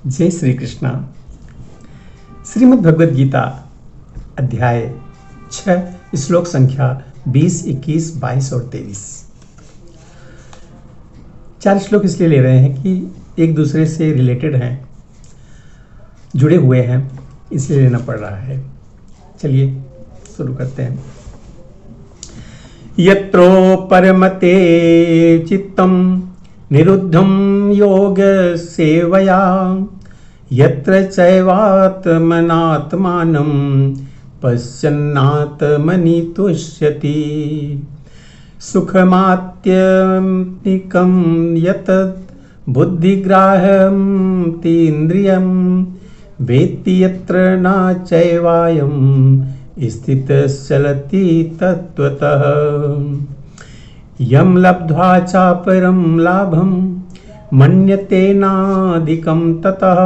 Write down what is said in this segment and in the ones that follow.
जय श्री कृष्णा। श्रीमद् भगवद गीता अध्याय 6 श्लोक संख्या 20, 21, 22 और 23। 4 श्लोक इसलिए ले रहे हैं कि एक दूसरे से रिलेटेड हैं, जुड़े हुए हैं, इसलिए लेना पड़ रहा है। चलिए शुरू करते हैं। यत्रो परमते चित्तम निरुद्धं योग सेवया यत्र चैवात्मनात्मानं पश्यन्नात्मनि तुष्यति सुखमात्यन्तिकं यत् बुद्धिग्राह्यं तीन्द्रियं वेत्ति यत्र न चैवायं स्थितश्चलति तत्त्वतः यम लब्ध्वा चापरं लाभं मन्यते नाधिकं ततः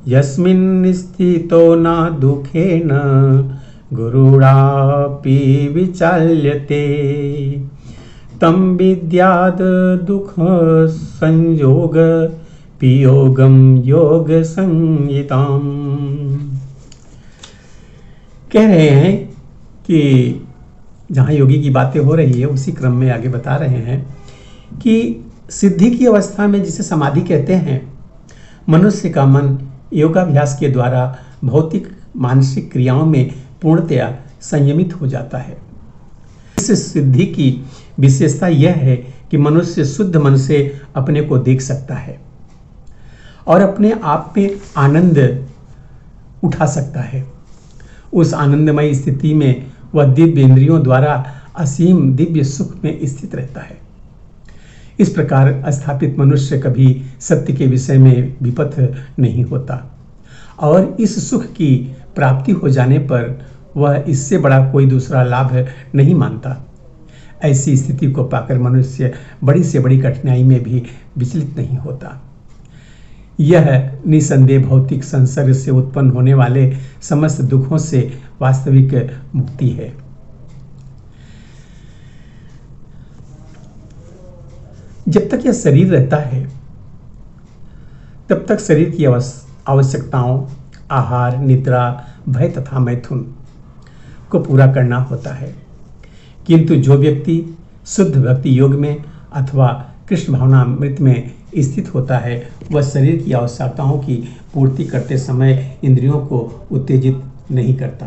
यस्मिन् स्थितो न दुःखेन गुरुणापि विचाल्यते तं विद्याद् दुःख संयोग वियोगं योग संहिताम्। कह रहे हैं कि जहाँ योगी की बातें हो रही है उसी क्रम में आगे बता रहे हैं कि सिद्धि की अवस्था में जिसे समाधि कहते हैं, मनुष्य का मन योगाभ्यास के द्वारा भौतिक मानसिक क्रियाओं में पूर्णतया संयमित हो जाता है। इस सिद्धि की विशेषता यह है कि मनुष्य शुद्ध मन से अपने को देख सकता है और अपने आप में आनंद उठा सकता है। उस आनंदमय स्थिति में वह दिव्य इंद्रियों द्वारा असीम दिव्य सुख में स्थित रहता है। इस प्रकार स्थापित मनुष्य कभी सत्य के विषय में विपथ नहीं होता और इस सुख की प्राप्ति हो जाने पर वह इससे बड़ा कोई दूसरा लाभ नहीं मानता। ऐसी स्थिति को पाकर मनुष्य बड़ी से बड़ी कठिनाई में भी विचलित नहीं होता। यह निसंदेह भौतिक संसर्ग से उत्पन्न होने वाले समस्त दुखों से वास्तविक मुक्ति है। जब तक यह शरीर रहता है तब तक शरीर की आवश्यकताओं, आहार, निद्रा, भय तथा मैथुन को पूरा करना होता है। किंतु जो व्यक्ति शुद्ध भक्ति योग में अथवा कृष्ण भावनामृत में स्थित होता है, वह शरीर की आवश्यकताओं की पूर्ति करते समय इंद्रियों को उत्तेजित नहीं करता।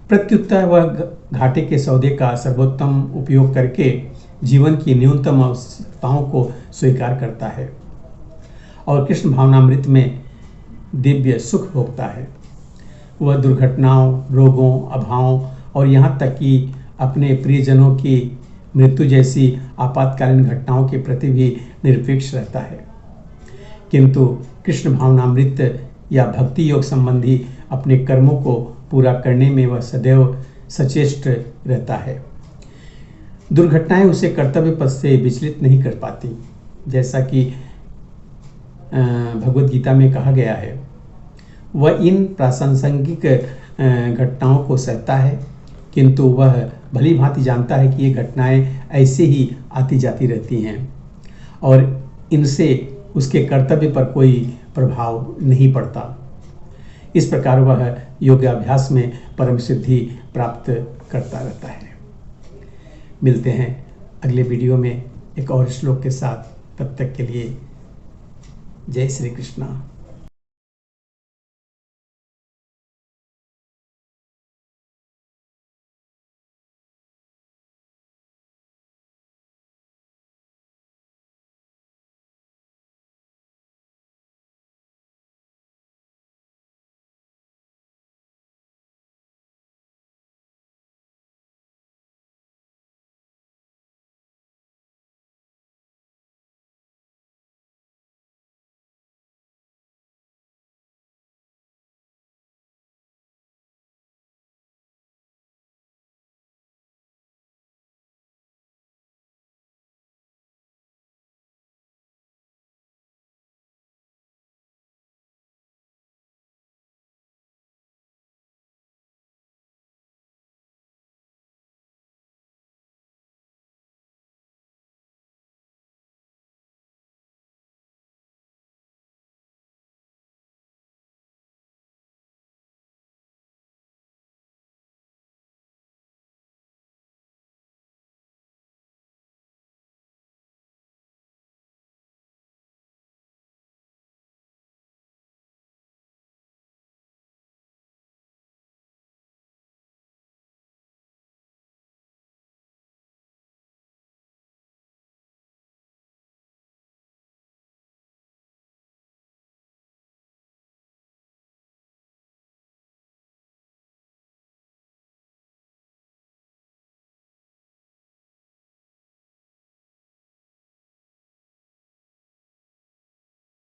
प्रत्युत्तर वह घाटे के सौदे का सर्वोत्तम उपयोग करके जीवन की न्यूनतम आवश्यकताओं को स्वीकार करता है और कृष्ण भावनामृत में दिव्य सुख भोगता है। वह दुर्घटनाओं, रोगों, अभावों और यहाँ तक कि अपने प्रियजनों की मृत्यु जैसी आपातकालीन घटनाओं के प्रति भी निरपेक्ष रहता है। किंतु कृष्ण भावनामृत या भक्ति योग संबंधी अपने कर्मों को पूरा करने में वह सदैव सचेष्ट रहता है। दुर्घटनाएं उसे कर्तव्य पथ से विचलित नहीं कर पाती। जैसा कि भगवद गीता में कहा गया है, वह इन प्रासंगिक घटनाओं को सहता है, किंतु वह भली भांति जानता है कि ये घटनाएं ऐसे ही आती जाती रहती हैं और इनसे उसके कर्तव्य पर कोई प्रभाव नहीं पड़ता। इस प्रकार वह योगाभ्यास में परम सिद्धि प्राप्त करता रहता है। मिलते हैं अगले वीडियो में एक और श्लोक के साथ। तब तक के लिए जय श्री कृष्णा।